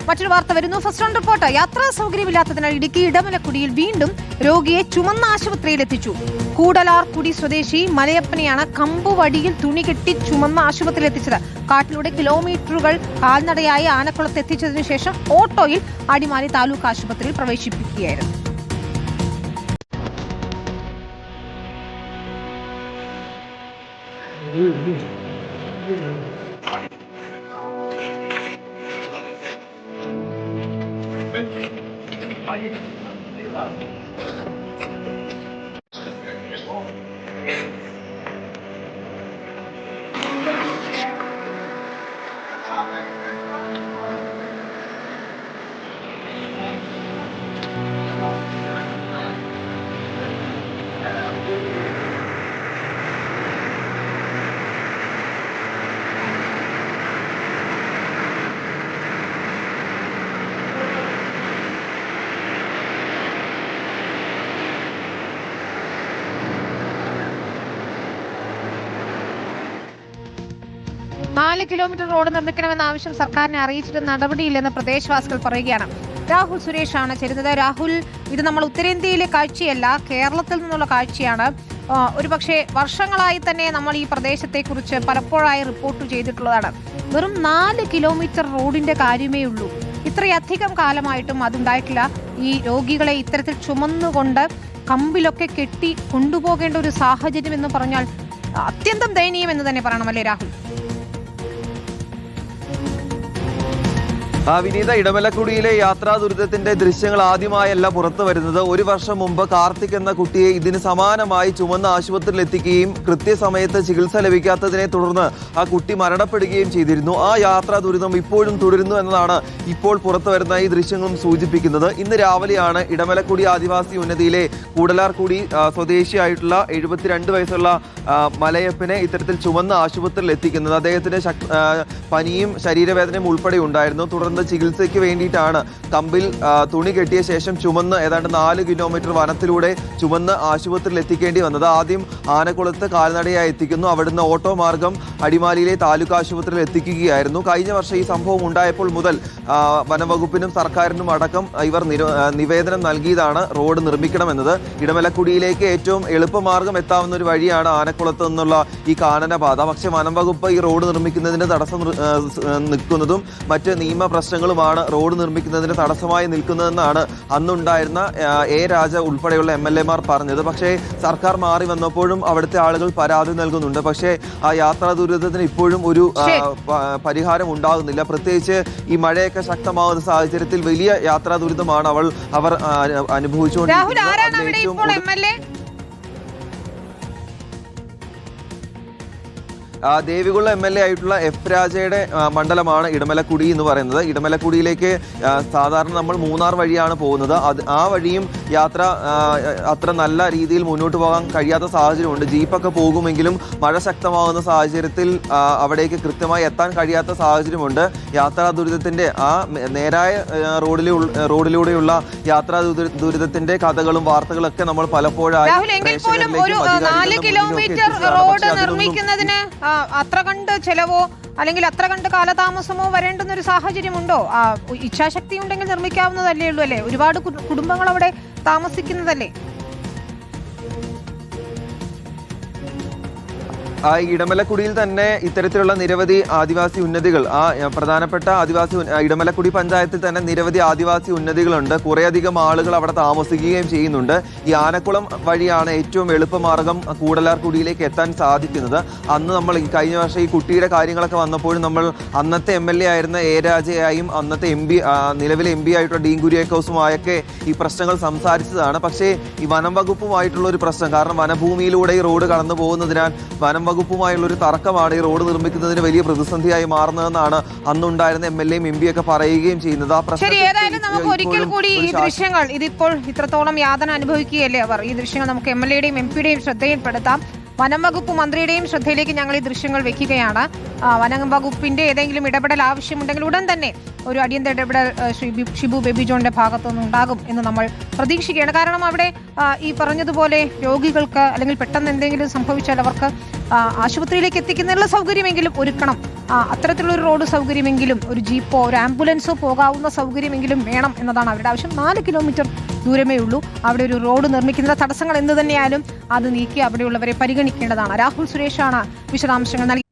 മറ്റൊരു വാർത്ത വരുന്നു. First on report. യാത്രാ സൗകര്യമില്ലാത്തതിനാൽ ഇടുക്കി ഇടമലക്കുടിയിൽ വീണ്ടും രോഗിയെ ചുമന്ന ആശുപത്രിയിൽ എത്തിച്ചു. കൂടലാർകുടി സ്വദേശി മലയപ്പനെയാണ് കമ്പുവടിയിൽ തുണി കെട്ടി ചുമന്ന ആശുപത്രിയിൽ എത്തിച്ചത്. കാട്ടിലൂടെ കിലോമീറ്ററുകൾ കാൽനടയായി ആനക്കുളത്ത് എത്തിച്ചതിനു ശേഷം ഓട്ടോയിൽ അടിമാലി താലൂക്ക് ആശുപത്രിയിൽ പ്രവേശിപ്പിക്കുകയായിരുന്നു. നാല് കിലോമീറ്റർ റോഡ് നിർമ്മിക്കണമെന്ന ആവശ്യം സർക്കാരിനെ അറിയിച്ചിട്ട് നടപടിയില്ലെന്ന് പ്രദേശവാസികൾ പറയുകയാണ്. രാഹുൽ സുരേഷാണ് ചേരുന്നത്. രാഹുൽ, ഇത് നമ്മൾ ഉത്തരേന്ത്യയിലെ കാഴ്ചയല്ല, കേരളത്തിൽ നിന്നുള്ള കാഴ്ചയാണ്. ഒരുപക്ഷെ വർഷങ്ങളായി തന്നെ നമ്മൾ ഈ പ്രദേശത്തെക്കുറിച്ച് പലപ്പോഴായി റിപ്പോർട്ട് ചെയ്തിട്ടുള്ളതാണ്. വെറും 4 കിലോമീറ്റർ റോഡിന്റെ കാര്യമേ ഉള്ളൂ. ഇത്രയധികം കാലമായിട്ടും അതുണ്ടായിട്ടില്ല. ഈ രോഗികളെ ഇത്തരത്തിൽ ചുമന്നുകൊണ്ട് കമ്പിലൊക്കെ കെട്ടി കൊണ്ടുപോകേണ്ട ഒരു സാഹചര്യം എന്ന് പറഞ്ഞാൽ അത്യന്തം ദയനീയം എന്ന് തന്നെ പറയണമല്ലേ രാഹുൽ? വിനീത, ഇടമലക്കുടിയിലെ യാത്രാ ദുരിതത്തിന്റെ ദൃശ്യങ്ങൾ ആദ്യമായല്ല പുറത്തു വരുന്നത്. ഒരു വർഷം മുമ്പ് കാർത്തിക് എന്ന കുട്ടിയെ ഇതിന് സമാനമായി ചുമന്ന ആശുപത്രിയിൽ എത്തിക്കുകയും കൃത്യസമയത്ത് ചികിത്സ ലഭിക്കാത്തതിനെ തുടർന്ന് ആ കുട്ടി മരണപ്പെടുകയും ചെയ്തിരുന്നു. ആ യാത്രാ ദുരിതം ഇപ്പോഴും തുടരുന്നു എന്നതാണ് ഇപ്പോൾ പുറത്തു വരുന്ന ഈ ദൃശ്യങ്ങളും സൂചിപ്പിക്കുന്നത്. ഇന്ന് രാവിലെയാണ് ഇടമലക്കുടി ആദിവാസി ഉന്നതിയിലെ കൂടലാർകുടി സ്വദേശിയായിട്ടുള്ള 72 വയസ്സുള്ള മലയപ്പനെ ഇത്തരത്തിൽ ചുമന്ന ആശുപത്രിയിൽ എത്തിക്കുന്നത്. അദ്ദേഹത്തിന് പനിയും ശരീരവേദനയും ഉൾപ്പെടെ ഉണ്ടായിരുന്നു. തുടർന്ന് ചികിത്സയ്ക്ക് വേണ്ടിയിട്ടാണ് കമ്പിൽ തുണി കെട്ടിയ ശേഷം ചുമന്ന് ഏതാണ്ട് 4 കിലോമീറ്റർ വനത്തിലൂടെ ചുമന്ന് ആശുപത്രിയിൽ എത്തിക്കേണ്ടി വന്നത്. ആദ്യം ആനക്കുളത്ത് കാൽനടയായി എത്തിക്കുന്നു. അവിടുന്ന് ഓട്ടോ മാർഗം അടിമാലിയിലെ താലൂക്ക് ആശുപത്രിയിൽ എത്തിക്കുകയായിരുന്നു. കഴിഞ്ഞ വർഷം ഈ സംഭവം ഉണ്ടായപ്പോൾ മുതൽ വനംവകുപ്പിനും സർക്കാരിനും അടക്കം ഇവർ നിവേദനം നൽകിയതാണ് റോഡ് നിർമ്മിക്കണമെന്നത്. ഇടമലക്കുടിയിലേക്ക് ഏറ്റവും എളുപ്പമാർഗം എത്താവുന്ന ഒരു വഴിയാണ് ആനക്കുളത്ത് നിന്നുള്ള ഈ കാനനപാത. പക്ഷേ വനംവകുപ്പ് ഈ റോഡ് നിർമ്മിക്കുന്നതിന് തടസ്സം നിൽക്കുന്നതും മറ്റ് നിയമ പ്രശ്നങ്ങളുമാണ് റോഡ് നിർമ്മിക്കുന്നതിന് തടസ്സമായി നിൽക്കുന്നതെന്നാണ് അന്നുണ്ടായിരുന്ന എ രാജ ഉൾപ്പെടെയുള്ള MLA മാർ പറഞ്ഞത്. പക്ഷേ സർക്കാർ മാറി വന്നപ്പോഴും അവിടുത്തെ ആളുകൾ പരാതി നൽകുന്നുണ്ട്. പക്ഷേ ആ യാത്രാ ദുരിതത്തിന് ഇപ്പോഴും ഒരു പരിഹാരം ഉണ്ടാകുന്നില്ല. പ്രത്യേകിച്ച് ഈ മഴയൊക്കെ ശക്തമാകുന്ന സാഹചര്യത്തിൽ വലിയ യാത്രാ ദുരിതമാണ് അവർ അനുഭവിച്ചുകൊണ്ടിരിക്കുന്നത്. ദേവികുളം MLA ആയിട്ടുള്ള എഫ് രാജയുടെ മണ്ഡലമാണ് ഇടമലക്കുടി എന്ന് പറയുന്നത്. ഇടമലക്കുടിയിലേക്ക് സാധാരണ നമ്മൾ മൂന്നാർ വഴിയാണ് പോകുന്നത്. ആ വഴിയും യാത്ര അത്ര നല്ല രീതിയിൽ മുന്നോട്ട് പോകാൻ കഴിയാത്ത സാഹചര്യമുണ്ട്. ജീപ്പൊക്കെ പോകുമെങ്കിലും മഴ ശക്തമാകുന്ന സാഹചര്യത്തിൽ അവിടേക്ക് കൃത്യമായി എത്താൻ കഴിയാത്ത സാഹചര്യമുണ്ട്. യാത്രാ ദുരിതത്തിന്റെ ആ നേരായ റോഡിലൂടെയുള്ള യാത്രാ ദുരിതത്തിന്റെ കഥകളും വാർത്തകളൊക്കെ നമ്മൾ പലപ്പോഴായി അത്ര കണ്ട് ചെലവോ അല്ലെങ്കിൽ അത്ര കണ്ട് കാലതാമസമോ വരേണ്ടുന്ന ഒരു സാഹചര്യമുണ്ടോ? ഇച്ഛാശക്തി ഉണ്ടെങ്കിൽ നിർമ്മിക്കാവുന്നതല്ലേ ഉള്ളൂ അല്ലേ? ഒരുപാട് കുടുംബങ്ങൾ അവിടെ താമസിക്കുന്നതല്ലേ? ഇടമലക്കുടിയിൽ തന്നെ ഇത്തരത്തിലുള്ള നിരവധി ആദിവാസി ഉന്നതികൾ, പ്രധാനപ്പെട്ട ഇടമലക്കുടി പഞ്ചായത്തിൽ തന്നെ നിരവധി ആദിവാസി ഉന്നതികളുണ്ട്. കുറേയധികം ആളുകൾ അവിടെ താമസിക്കുകയും ചെയ്യുന്നുണ്ട്. ഈ ആനക്കുളം വഴിയാണ് ഏറ്റവും എളുപ്പമാർഗം കൂടലാർകുടിയിലേക്ക് എത്താൻ സാധിക്കുന്നത്. അന്ന് നമ്മൾ കഴിഞ്ഞ വർഷം ഈ കുട്ടിയുടെ കാര്യങ്ങളൊക്കെ വന്നപ്പോഴും നമ്മൾ അന്നത്തെ MLA ആയിരുന്ന എ രാജയായും അന്നത്തെ നിലവിലെ MP ആയിട്ടുള്ള ഡീൻ കുര്യാക്കോസുമായൊക്കെ ഈ പ്രശ്നങ്ങൾ സംസാരിച്ചതാണ്. പക്ഷേ ഈ വനം വകുപ്പുമായിട്ടുള്ള ഒരു പ്രശ്നം, കാരണം വനഭൂമിയിലൂടെ ഈ റോഡ് കടന്നു പോകുന്നതിനാൽ വനം വകുപ്പുമായുള്ള ഒരു തർക്കമാണ് ഈ റോഡ് നിർമ്മിക്കുന്നതിന് വലിയ പ്രതിസന്ധിയായി മാറുന്നതെന്നാണ് അന്നുണ്ടായിരുന്ന MLA MP ഒക്കെ പറയുകയും ചെയ്യുന്നത്. ആ നമുക്ക് ഒരിക്കൽ കൂടി ഈ ദൃശ്യങ്ങൾ, ഇതിപ്പോൾ ഇത്രത്തോളം യാതന അനുഭവിക്കുകയല്ലേ അവർ, ഈ ദൃശ്യങ്ങൾ നമുക്ക് MLA-യുടെയും MP-യുടെയും ശ്രദ്ധയിൽപ്പെടുത്താം. വനം വകുപ്പ് മന്ത്രിയുടെയും ശ്രദ്ധയിലേക്ക് ഞങ്ങൾ ഈ ദൃശ്യങ്ങൾ വെക്കുകയാണ്. വനം വകുപ്പിന്റെ ഏതെങ്കിലും ഇടപെടൽ ആവശ്യമുണ്ടെങ്കിൽ ഉടൻ തന്നെ ഒരു അടിയന്തര ഇടപെടൽ ശ്രീ ഷിബു ബേബി ജോണിന്റെ ഭാഗത്തുനിന്ന് ഉണ്ടാകും എന്ന് നമ്മൾ പ്രതീക്ഷിക്കുകയാണ്. കാരണം അവിടെ ഈ പറഞ്ഞതുപോലെ രോഗികൾക്ക് അല്ലെങ്കിൽ പെട്ടെന്ന് എന്തെങ്കിലും സംഭവിച്ചാൽ അവർക്ക് ആശുപത്രിയിലേക്ക് എത്തിക്കുന്നതിനുള്ള സൗകര്യമെങ്കിലും ഒരുക്കണം. അത്തരത്തിലുള്ളൊരു റോഡ് സൗകര്യമെങ്കിലും, ഒരു ജീപ്പോ ഒരു ആംബുലൻസോ പോകാവുന്ന സൗകര്യമെങ്കിലും വേണം എന്നതാണ് അവരുടെ ആവശ്യം. 4 കിലോമീറ്റർ ദൂരമേ ഉള്ളൂ. അവിടെ ഒരു റോഡ് നിർമ്മിക്കുന്ന തടസ്സങ്ങൾ എന്ത് തന്നെയായാലും അത് നീക്കി അവിടെയുള്ളവരെ പരിഗണിക്കേണ്ടതാണ്. രാഹുൽ സുരേഷാണ് വിശദാംശങ്ങൾ നൽകി.